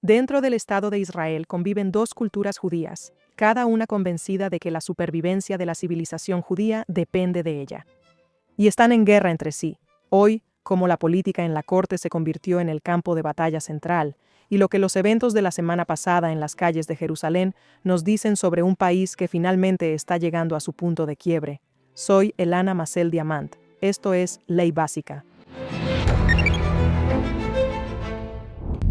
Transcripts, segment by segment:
Dentro del Estado de Israel conviven dos culturas judías, cada una convencida de que la supervivencia de la civilización judía depende de ella. Y están en guerra entre sí. Hoy, como la política en la corte se convirtió en el campo de batalla central, y lo que los eventos de la semana pasada en las calles de Jerusalén nos dicen sobre un país que finalmente está llegando a su punto de quiebre. Soy Elana Macel Diamant. Esto es Ley Básica.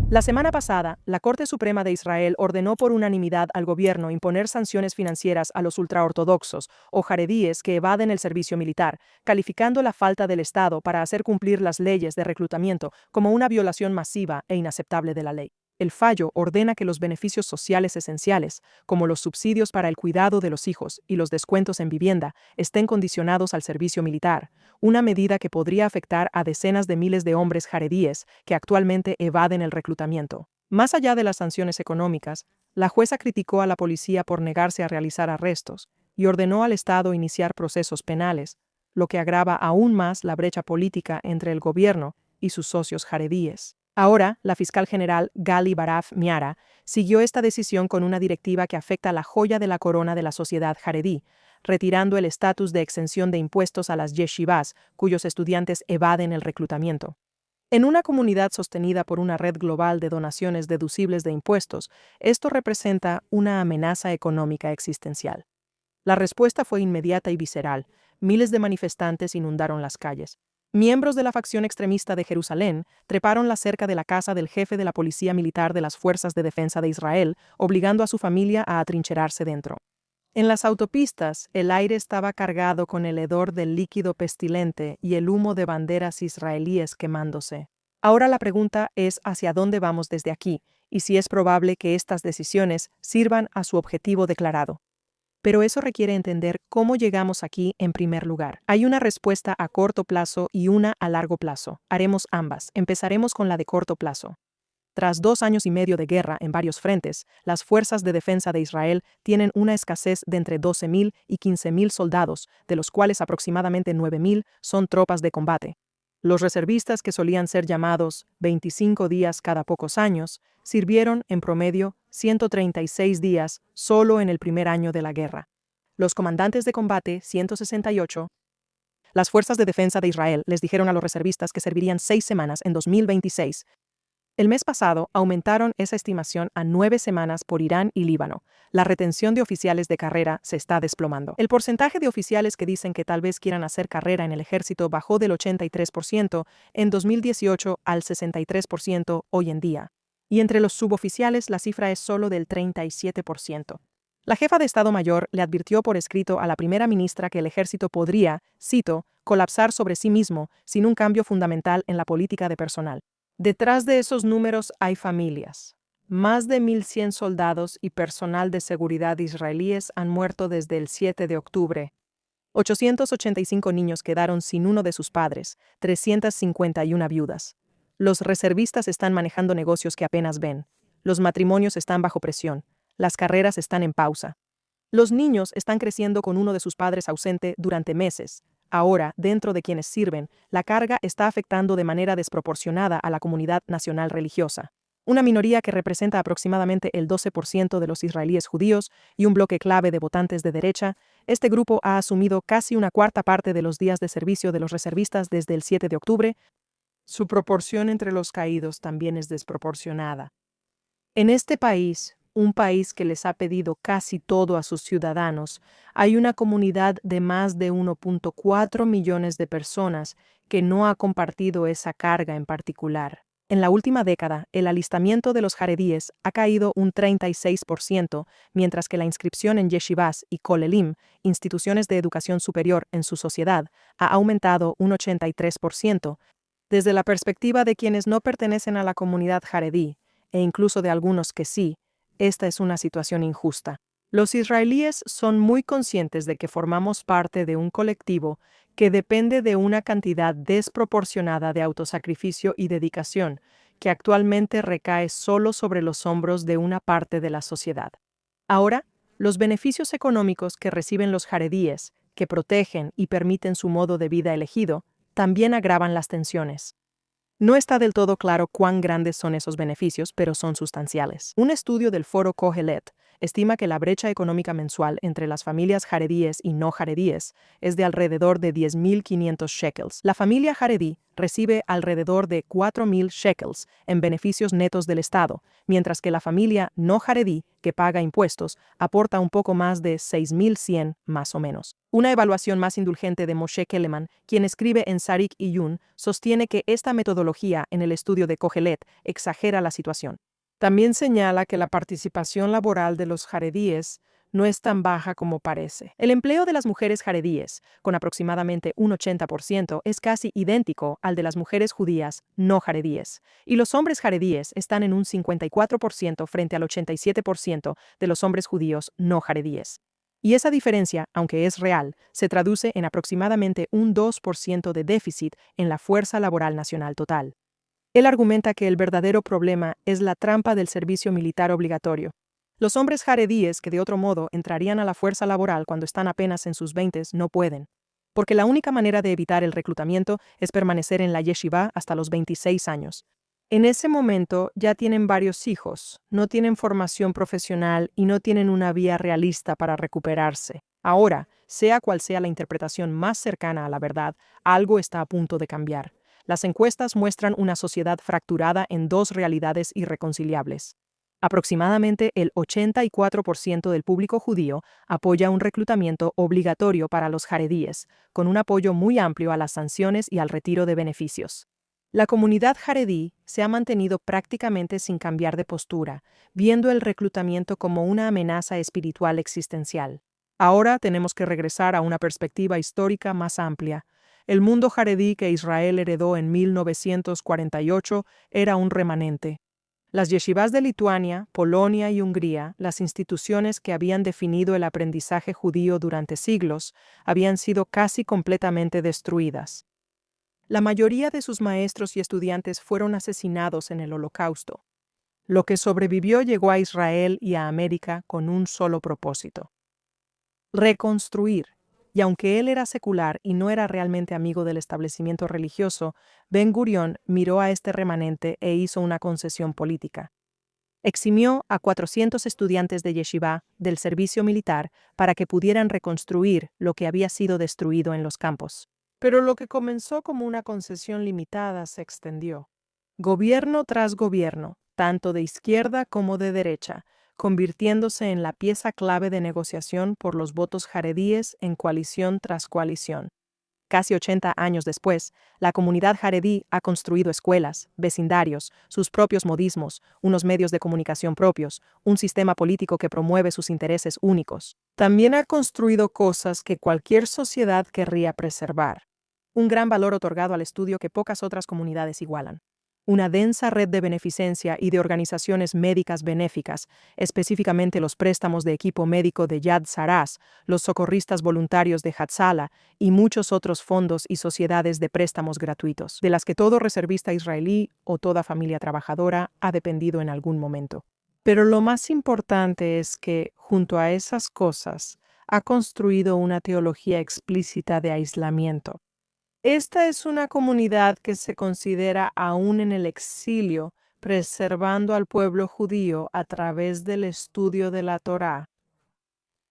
La semana pasada, la Corte Suprema de Israel ordenó por unanimidad al gobierno imponer sanciones financieras a los ultraortodoxos o jaredíes que evaden el servicio militar, calificando la falta del Estado para hacer cumplir las leyes de reclutamiento como una violación masiva e inaceptable de la ley. El fallo ordena que los beneficios sociales esenciales, como los subsidios para el cuidado de los hijos y los descuentos en vivienda, estén condicionados al servicio militar, una medida que podría afectar a decenas de miles de hombres jaredíes que actualmente evaden el reclutamiento. Más allá de las sanciones económicas, la jueza criticó a la policía por negarse a realizar arrestos y ordenó al Estado iniciar procesos penales, lo que agrava aún más la brecha política entre el gobierno y sus socios jaredíes. Ahora, la fiscal general Gali Baraf Miara siguió esta decisión con una directiva que afecta a la joya de la corona de la sociedad jaredí, retirando el estatus de exención de impuestos a las yeshivas, cuyos estudiantes evaden el reclutamiento. En una comunidad sostenida por una red global de donaciones deducibles de impuestos, esto representa una amenaza económica existencial. La respuesta fue inmediata y visceral. Miles de manifestantes inundaron las calles. Miembros de la facción extremista de Jerusalén treparon la cerca de la casa del jefe de la policía militar de las Fuerzas de Defensa de Israel, obligando a su familia a atrincherarse dentro. En las autopistas, el aire estaba cargado con el hedor del líquido pestilente y el humo de banderas israelíes quemándose. Ahora la pregunta es hacia dónde vamos desde aquí, y si es probable que estas decisiones sirvan a su objetivo declarado. Pero eso requiere entender cómo llegamos aquí en primer lugar. Hay una respuesta a corto plazo y una a largo plazo. Haremos ambas. Empezaremos con la de corto plazo. Tras 2 años y medio de guerra en varios frentes, las fuerzas de defensa de Israel tienen una escasez de entre 12.000 y 15.000 soldados, de los cuales aproximadamente 9.000 son tropas de combate. Los reservistas, que solían ser llamados 25 días cada pocos años, sirvieron, en promedio, 136 días solo en el primer año de la guerra. Los comandantes de combate, 168. Las fuerzas de defensa de Israel les dijeron a los reservistas que servirían 6 semanas en 2026. El mes pasado aumentaron esa estimación a 9 semanas por Irán y Líbano. La retención de oficiales de carrera se está desplomando. El porcentaje de oficiales que dicen que tal vez quieran hacer carrera en el ejército bajó del 83% en 2018 al 63% hoy en día. Y entre los suboficiales la cifra es solo del 37%. La jefa de Estado Mayor le advirtió por escrito a la primera ministra que el ejército podría, cito, colapsar sobre sí mismo sin un cambio fundamental en la política de personal. Detrás de esos números hay familias. Más de 1.100 soldados y personal de seguridad israelíes han muerto desde el 7 de octubre. 885 niños quedaron sin uno de sus padres, 351 viudas. Los reservistas están manejando negocios que apenas ven. Los matrimonios están bajo presión. Las carreras están en pausa. Los niños están creciendo con uno de sus padres ausente durante meses. Ahora, dentro de quienes sirven, la carga está afectando de manera desproporcionada a la comunidad nacional religiosa, una minoría que representa aproximadamente el 12% de los israelíes judíos y un bloque clave de votantes de derecha. Este grupo ha asumido casi una cuarta parte de los días de servicio de los reservistas desde el 7 de octubre. Su proporción entre los caídos también es desproporcionada. En este país, un país que les ha pedido casi todo a sus ciudadanos, hay una comunidad de más de 1.4 millones de personas que no ha compartido esa carga en particular. En la última década, el alistamiento de los jaredíes ha caído un 36%, mientras que la inscripción en yeshivas y kolelim, instituciones de educación superior en su sociedad, ha aumentado un 83%. Desde la perspectiva de quienes no pertenecen a la comunidad jaredí, e incluso de algunos que sí, esta es una situación injusta. Los israelíes son muy conscientes de que formamos parte de un colectivo que depende de una cantidad desproporcionada de autosacrificio y dedicación, que actualmente recae solo sobre los hombros de una parte de la sociedad. Ahora, los beneficios económicos que reciben los jaredíes, que protegen y permiten su modo de vida elegido, también agravan las tensiones. No está del todo claro cuán grandes son esos beneficios, pero son sustanciales. Un estudio del foro Kohelet estima que la brecha económica mensual entre las familias jaredíes y no jaredíes es de alrededor de 10.500 shekels. La familia jaredí recibe alrededor de 4.000 shekels en beneficios netos del Estado, mientras que la familia no jaredí, que paga impuestos, aporta un poco más de 6.100 más o menos. Una evaluación más indulgente de Moshe Keleman, quien escribe en Sarik Iyun, sostiene que esta metodología en el estudio de Kohelet exagera la situación. También señala que la participación laboral de los jaredíes no es tan baja como parece. El empleo de las mujeres jaredíes, con aproximadamente un 80%, es casi idéntico al de las mujeres judías no jaredíes, y los hombres jaredíes están en un 54% frente al 87% de los hombres judíos no jaredíes. Y esa diferencia, aunque es real, se traduce en aproximadamente un 2% de déficit en la fuerza laboral nacional total. Él argumenta que el verdadero problema es la trampa del servicio militar obligatorio. Los hombres jaredíes que de otro modo entrarían a la fuerza laboral cuando están apenas en sus 20 no pueden, porque la única manera de evitar el reclutamiento es permanecer en la yeshiva hasta los 26 años. En ese momento ya tienen varios hijos, no tienen formación profesional y no tienen una vía realista para recuperarse. Ahora, sea cual sea la interpretación más cercana a la verdad, algo está a punto de cambiar. Las encuestas muestran una sociedad fracturada en dos realidades irreconciliables. Aproximadamente el 84% del público judío apoya un reclutamiento obligatorio para los jaredíes, con un apoyo muy amplio a las sanciones y al retiro de beneficios. La comunidad jaredí se ha mantenido prácticamente sin cambiar de postura, viendo el reclutamiento como una amenaza espiritual existencial. Ahora tenemos que regresar a una perspectiva histórica más amplia. El mundo jaredí que Israel heredó en 1948 era un remanente. Las yeshivas de Lituania, Polonia y Hungría, las instituciones que habían definido el aprendizaje judío durante siglos, habían sido casi completamente destruidas. La mayoría de sus maestros y estudiantes fueron asesinados en el Holocausto. Lo que sobrevivió llegó a Israel y a América con un solo propósito: reconstruir. Y aunque él era secular y no era realmente amigo del establecimiento religioso, Ben Gurión miró a este remanente e hizo una concesión política. Eximió a 400 estudiantes de yeshiva del servicio militar para que pudieran reconstruir lo que había sido destruido en los campos. Pero lo que comenzó como una concesión limitada se extendió. Gobierno tras gobierno, tanto de izquierda como de derecha, convirtiéndose en la pieza clave de negociación por los votos jaredíes en coalición tras coalición. Casi 80 años después, la comunidad jaredí ha construido escuelas, vecindarios, sus propios modismos, unos medios de comunicación propios, un sistema político que promueve sus intereses únicos. También ha construido cosas que cualquier sociedad querría preservar. Un gran valor otorgado al estudio que pocas otras comunidades igualan. Una densa red de beneficencia y de organizaciones médicas benéficas, específicamente los préstamos de equipo médico de Yad Saras, los socorristas voluntarios de Hatzalah y muchos otros fondos y sociedades de préstamos gratuitos, de las que todo reservista israelí o toda familia trabajadora ha dependido en algún momento. Pero lo más importante es que, junto a esas cosas, ha construido una teología explícita de aislamiento. Esta es una comunidad que se considera aún en el exilio, preservando al pueblo judío a través del estudio de la Torá.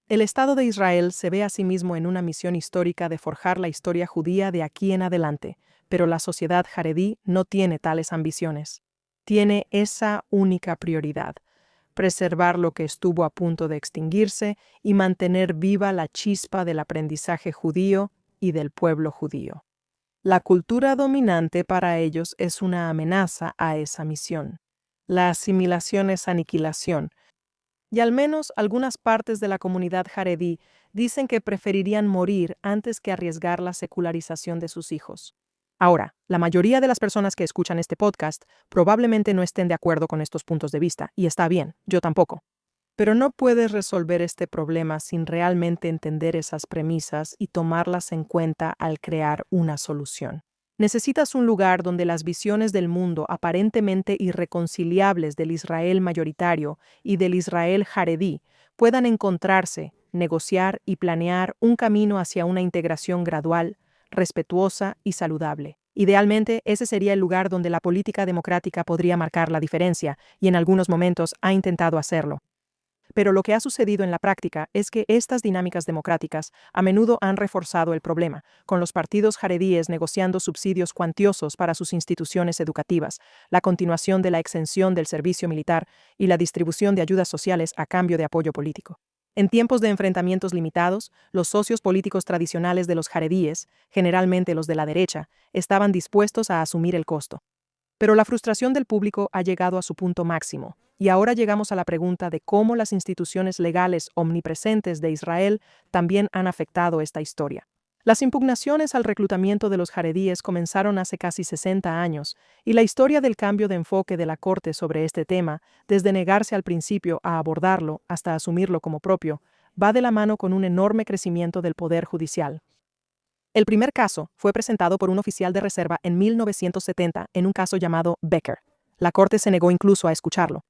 El Estado de Israel se ve a sí mismo en una misión histórica de forjar la historia judía de aquí en adelante, pero la sociedad jaredí no tiene tales ambiciones. Tiene esa única prioridad: preservar lo que estuvo a punto de extinguirse y mantener viva la chispa del aprendizaje judío y del pueblo judío. La cultura dominante para ellos es una amenaza a esa misión. La asimilación es aniquilación, y al menos algunas partes de la comunidad jaredí dicen que preferirían morir antes que arriesgar la secularización de sus hijos. Ahora, la mayoría de las personas que escuchan este podcast probablemente no estén de acuerdo con estos puntos de vista, y está bien, yo tampoco. Pero no puedes resolver este problema sin realmente entender esas premisas y tomarlas en cuenta al crear una solución. Necesitas un lugar donde las visiones del mundo aparentemente irreconciliables del Israel mayoritario y del Israel jaredí puedan encontrarse, negociar y planear un camino hacia una integración gradual, respetuosa y saludable. Idealmente, ese sería el lugar donde la política democrática podría marcar la diferencia, y en algunos momentos ha intentado hacerlo. Pero lo que ha sucedido en la práctica es que estas dinámicas democráticas a menudo han reforzado el problema, con los partidos jaredíes negociando subsidios cuantiosos para sus instituciones educativas, la continuación de la exención del servicio militar y la distribución de ayudas sociales a cambio de apoyo político. En tiempos de enfrentamientos limitados, los socios políticos tradicionales de los jaredíes, generalmente los de la derecha, estaban dispuestos a asumir el costo. Pero la frustración del público ha llegado a su punto máximo, y ahora llegamos a la pregunta de cómo las instituciones legales omnipresentes de Israel también han afectado esta historia. Las impugnaciones al reclutamiento de los jaredíes comenzaron hace casi 60 años, y la historia del cambio de enfoque de la Corte sobre este tema, desde negarse al principio a abordarlo hasta asumirlo como propio, va de la mano con un enorme crecimiento del poder judicial. El primer caso fue presentado por un oficial de reserva en 1970 en un caso llamado Becker. La Corte se negó incluso a escucharlo.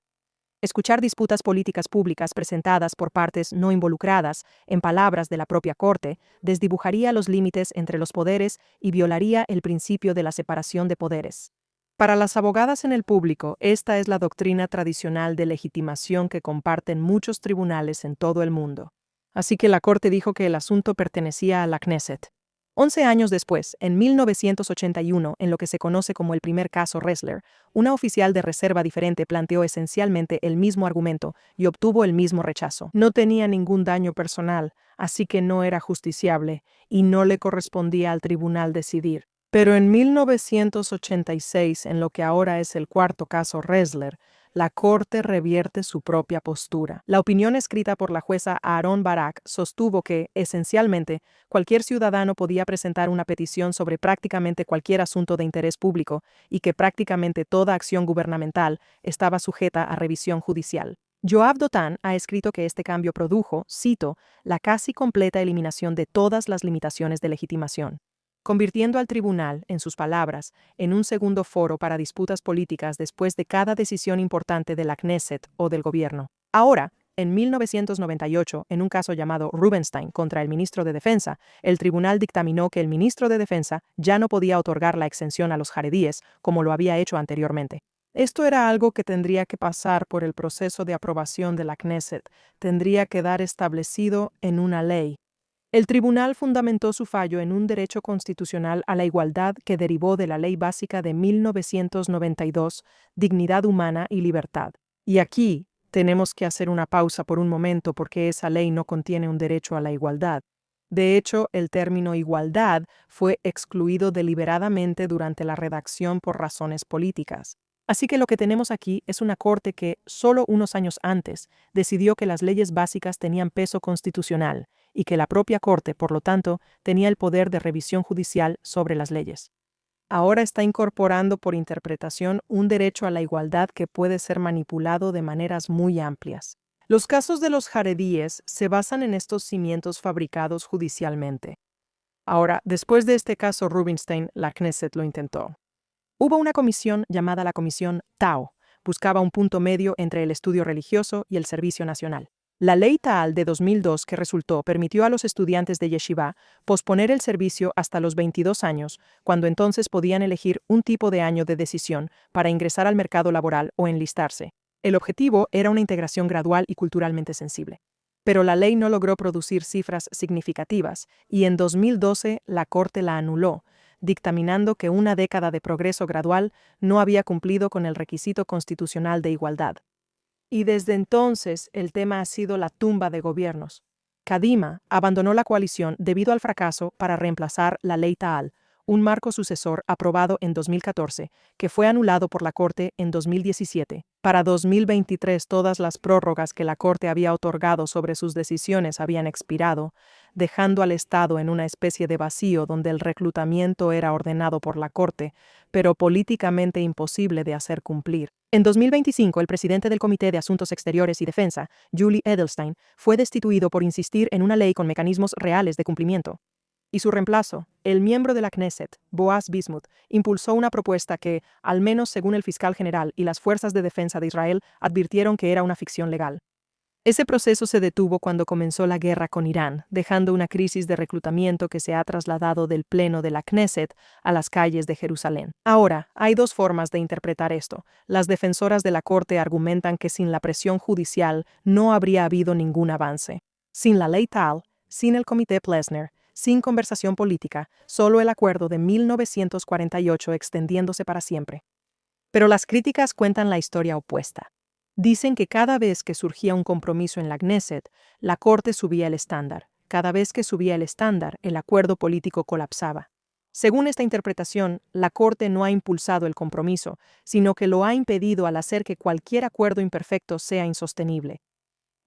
Escuchar disputas políticas públicas presentadas por partes no involucradas, en palabras de la propia Corte, desdibujaría los límites entre los poderes y violaría el principio de la separación de poderes. Para las abogadas en el público, esta es la doctrina tradicional de legitimación que comparten muchos tribunales en todo el mundo. Así que la Corte dijo que el asunto pertenecía a la Knesset. 11 años después, en 1981, en lo que se conoce como el primer caso Ressler, una oficial de reserva diferente planteó esencialmente el mismo argumento y obtuvo el mismo rechazo. No tenía ningún daño personal, así que no era justiciable y no le correspondía al tribunal decidir. Pero en 1986, en lo que ahora es el cuarto caso Ressler, la Corte revierte su propia postura. La opinión escrita por la jueza Aharon Barak sostuvo que, esencialmente, cualquier ciudadano podía presentar una petición sobre prácticamente cualquier asunto de interés público y que prácticamente toda acción gubernamental estaba sujeta a revisión judicial. Yoav Dotan ha escrito que este cambio produjo, cito, la casi completa eliminación de todas las limitaciones de legitimación, convirtiendo al tribunal, en sus palabras, en un segundo foro para disputas políticas después de cada decisión importante de la Knesset o del gobierno. Ahora, en 1998, en un caso llamado Rubenstein contra el ministro de Defensa, el tribunal dictaminó que el ministro de Defensa ya no podía otorgar la exención a los jaredíes como lo había hecho anteriormente. Esto era algo que tendría que pasar por el proceso de aprobación de la Knesset, tendría que quedar establecido en una ley. El tribunal fundamentó su fallo en un derecho constitucional a la igualdad que derivó de la Ley Básica de 1992, Dignidad Humana y Libertad. Y aquí tenemos que hacer una pausa por un momento porque esa ley no contiene un derecho a la igualdad. De hecho, el término igualdad fue excluido deliberadamente durante la redacción por razones políticas. Así que lo que tenemos aquí es una corte que, solo unos años antes, decidió que las leyes básicas tenían peso constitucional y que la propia corte, por lo tanto, tenía el poder de revisión judicial sobre las leyes. Ahora está incorporando por interpretación un derecho a la igualdad que puede ser manipulado de maneras muy amplias. Los casos de los jaredíes se basan en estos cimientos fabricados judicialmente. Ahora, después de este caso Rubinstein, la Knesset lo intentó. Hubo una comisión llamada la Comisión Tao. Buscaba un punto medio entre el estudio religioso y el servicio nacional. La ley Tal de 2002 que resultó permitió a los estudiantes de yeshiva posponer el servicio hasta los 22 años, cuando entonces podían elegir un tipo de año de decisión para ingresar al mercado laboral o enlistarse. El objetivo era una integración gradual y culturalmente sensible. Pero la ley no logró producir cifras significativas y en 2012 la Corte la anuló, dictaminando que una década de progreso gradual no había cumplido con el requisito constitucional de igualdad. Y desde entonces el tema ha sido la tumba de gobiernos. Kadima abandonó la coalición debido al fracaso para reemplazar la Ley Tal, un marco sucesor aprobado en 2014, que fue anulado por la Corte en 2017. Para 2023 todas las prórrogas que la Corte había otorgado sobre sus decisiones habían expirado, dejando al Estado en una especie de vacío donde el reclutamiento era ordenado por la Corte, pero políticamente imposible de hacer cumplir. En 2025, el presidente del Comité de Asuntos Exteriores y Defensa, Julie Edelstein, fue destituido por insistir en una ley con mecanismos reales de cumplimiento. Y su reemplazo, el miembro de la Knesset, Boaz Bismuth, impulsó una propuesta que, al menos según el fiscal general y las fuerzas de defensa de Israel, advirtieron que era una ficción legal. Ese proceso se detuvo cuando comenzó la guerra con Irán, dejando una crisis de reclutamiento que se ha trasladado del pleno de la Knesset a las calles de Jerusalén. Ahora, hay dos formas de interpretar esto. Las defensoras de la Corte argumentan que sin la presión judicial no habría habido ningún avance. Sin la ley Tal, sin el Comité Plessner, sin conversación política, solo el acuerdo de 1948 extendiéndose para siempre. Pero las críticas cuentan la historia opuesta. Dicen que cada vez que surgía un compromiso en la Knesset, la Corte subía el estándar. Cada vez que subía el estándar, el acuerdo político colapsaba. Según esta interpretación, la Corte no ha impulsado el compromiso, sino que lo ha impedido al hacer que cualquier acuerdo imperfecto sea insostenible.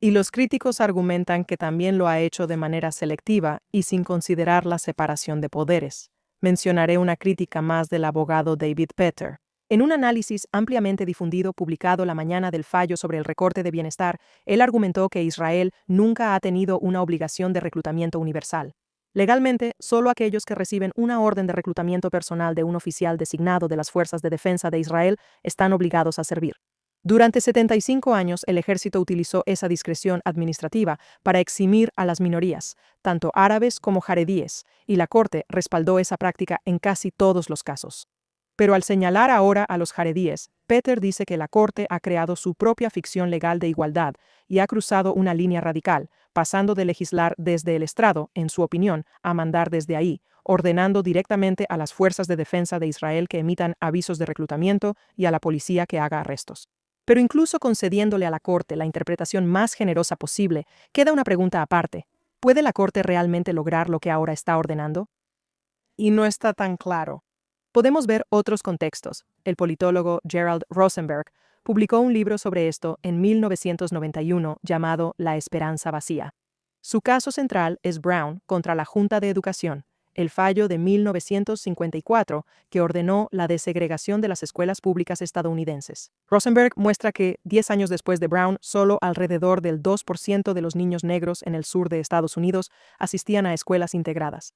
Y los críticos argumentan que también lo ha hecho de manera selectiva y sin considerar la separación de poderes. Mencionaré una crítica más del abogado David Peter. En un análisis ampliamente difundido publicado la mañana del fallo sobre el recorte de bienestar, él argumentó que Israel nunca ha tenido una obligación de reclutamiento universal. Legalmente, solo aquellos que reciben una orden de reclutamiento personal de un oficial designado de las Fuerzas de Defensa de Israel están obligados a servir. Durante 75 años, el ejército utilizó esa discreción administrativa para eximir a las minorías, tanto árabes como jaredíes, y la Corte respaldó esa práctica en casi todos los casos. Pero al señalar ahora a los jaredíes, Peter dice que la Corte ha creado su propia ficción legal de igualdad y ha cruzado una línea radical, pasando de legislar desde el estrado, en su opinión, a mandar desde ahí, ordenando directamente a las fuerzas de defensa de Israel que emitan avisos de reclutamiento y a la policía que haga arrestos. Pero incluso concediéndole a la Corte la interpretación más generosa posible, queda una pregunta aparte. ¿Puede la Corte realmente lograr lo que ahora está ordenando? Y no está tan claro. Podemos ver otros contextos. El politólogo Gerald Rosenberg publicó un libro sobre esto en 1991 llamado La Esperanza Vacía. Su caso central es Brown contra la Junta de Educación, el fallo de 1954 que ordenó la desegregación de las escuelas públicas estadounidenses. Rosenberg muestra que, 10 años después de Brown, solo alrededor del 2% de los niños negros en el sur de Estados Unidos asistían a escuelas integradas.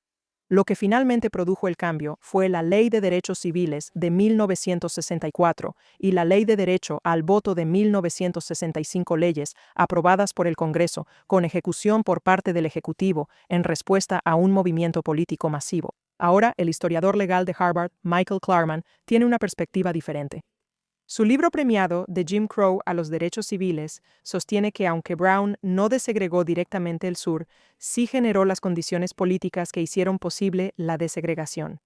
Lo que finalmente produjo el cambio fue la Ley de Derechos Civiles de 1964 y la Ley de Derecho al Voto de 1965, leyes aprobadas por el Congreso con ejecución por parte del Ejecutivo en respuesta a un movimiento político masivo. Ahora, el historiador legal de Harvard, Michael Klarman, tiene una perspectiva diferente. Su libro premiado, De Jim Crow a los derechos civiles, sostiene que aunque Brown no desegregó directamente el sur, sí generó las condiciones políticas que hicieron posible la desegregación,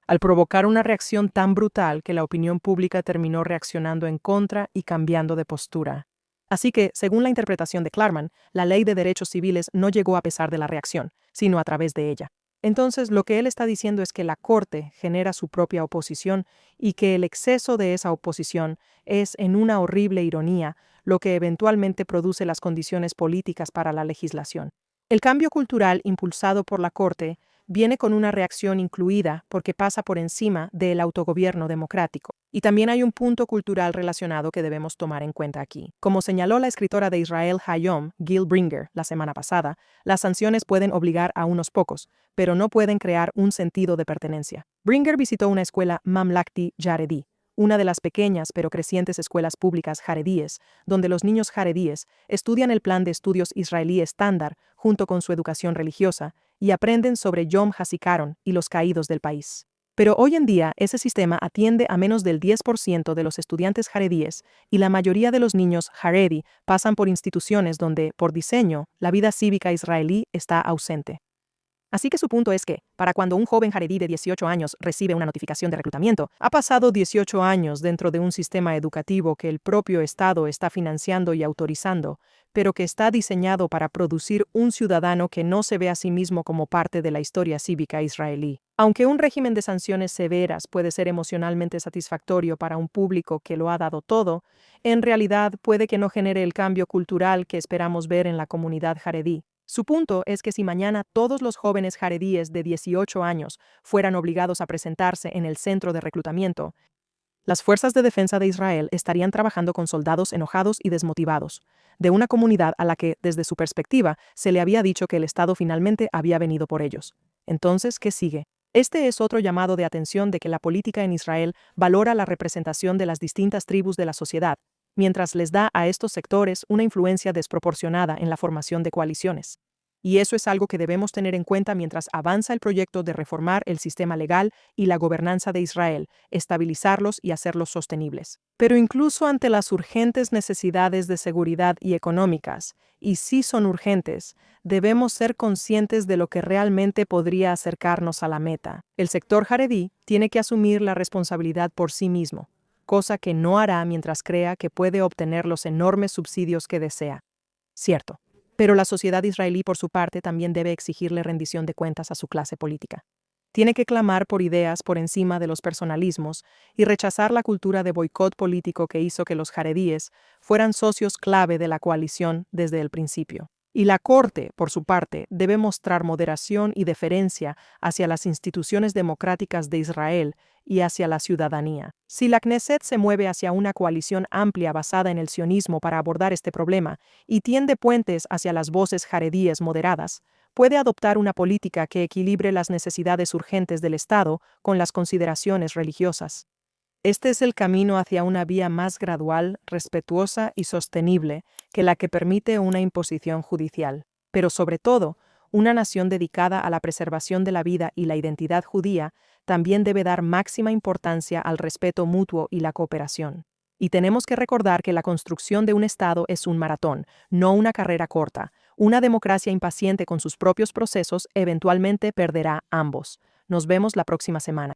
al provocar una reacción tan brutal que la opinión pública terminó reaccionando en contra y cambiando de postura. Así que, según la interpretación de Klarman, la ley de derechos civiles no llegó a pesar de la reacción, sino a través de ella. Entonces, lo que él está diciendo es que la Corte genera su propia oposición y que el exceso de esa oposición es, en una horrible ironía, lo que eventualmente produce las condiciones políticas para la legislación. El cambio cultural impulsado por la Corte viene con una reacción incluida porque pasa por encima del autogobierno democrático. Y también hay un punto cultural relacionado que debemos tomar en cuenta aquí. Como señaló la escritora de Israel Hayom, Gil Bringer, la semana pasada, las sanciones pueden obligar a unos pocos, pero no pueden crear un sentido de pertenencia. Bringer visitó una escuela Mamlakti Jaredi, una de las pequeñas pero crecientes escuelas públicas jaredíes, donde los niños jaredíes estudian el plan de estudios israelí estándar junto con su educación religiosa y aprenden sobre Yom HaZikaron y los caídos del país. Pero hoy en día ese sistema atiende a menos del 10% de los estudiantes jaredíes y la mayoría de los niños jaredi pasan por instituciones donde, por diseño, la vida cívica israelí está ausente. Así que su punto es que, para cuando un joven jaredí de 18 años recibe una notificación de reclutamiento, ha pasado 18 años dentro de un sistema educativo que el propio Estado está financiando y autorizando, pero que está diseñado para producir un ciudadano que no se ve a sí mismo como parte de la historia cívica israelí. Aunque un régimen de sanciones severas puede ser emocionalmente satisfactorio para un público que lo ha dado todo, en realidad puede que no genere el cambio cultural que esperamos ver en la comunidad jaredí. Su punto es que si mañana todos los jóvenes jaredíes de 18 años fueran obligados a presentarse en el centro de reclutamiento, las fuerzas de defensa de Israel estarían trabajando con soldados enojados y desmotivados, de una comunidad a la que, desde su perspectiva, se le había dicho que el Estado finalmente había venido por ellos. Entonces, ¿qué sigue? Este es otro llamado de atención de que la política en Israel valora la representación de las distintas tribus de la sociedad, mientras les da a estos sectores una influencia desproporcionada en la formación de coaliciones. Y eso es algo que debemos tener en cuenta mientras avanza el proyecto de reformar el sistema legal y la gobernanza de Israel, estabilizarlos y hacerlos sostenibles. Pero incluso ante las urgentes necesidades de seguridad y económicas, y sí son urgentes, debemos ser conscientes de lo que realmente podría acercarnos a la meta. El sector jaredí tiene que asumir la responsabilidad por sí mismo, cosa que no hará mientras crea que puede obtener los enormes subsidios que desea. Cierto. Pero la sociedad israelí, por su parte, también debe exigirle rendición de cuentas a su clase política. Tiene que clamar por ideas por encima de los personalismos y rechazar la cultura de boicot político que hizo que los jaredíes fueran socios clave de la coalición desde el principio. Y la Corte, por su parte, debe mostrar moderación y deferencia hacia las instituciones democráticas de Israel y hacia la ciudadanía. Si la Knesset se mueve hacia una coalición amplia basada en el sionismo para abordar este problema y tiende puentes hacia las voces jaredíes moderadas, puede adoptar una política que equilibre las necesidades urgentes del Estado con las consideraciones religiosas. Este es el camino hacia una vía más gradual, respetuosa y sostenible que la que permite una imposición judicial. Pero sobre todo, una nación dedicada a la preservación de la vida y la identidad judía también debe dar máxima importancia al respeto mutuo y la cooperación. Y tenemos que recordar que la construcción de un Estado es un maratón, no una carrera corta. Una democracia impaciente con sus propios procesos eventualmente perderá ambos. Nos vemos la próxima semana.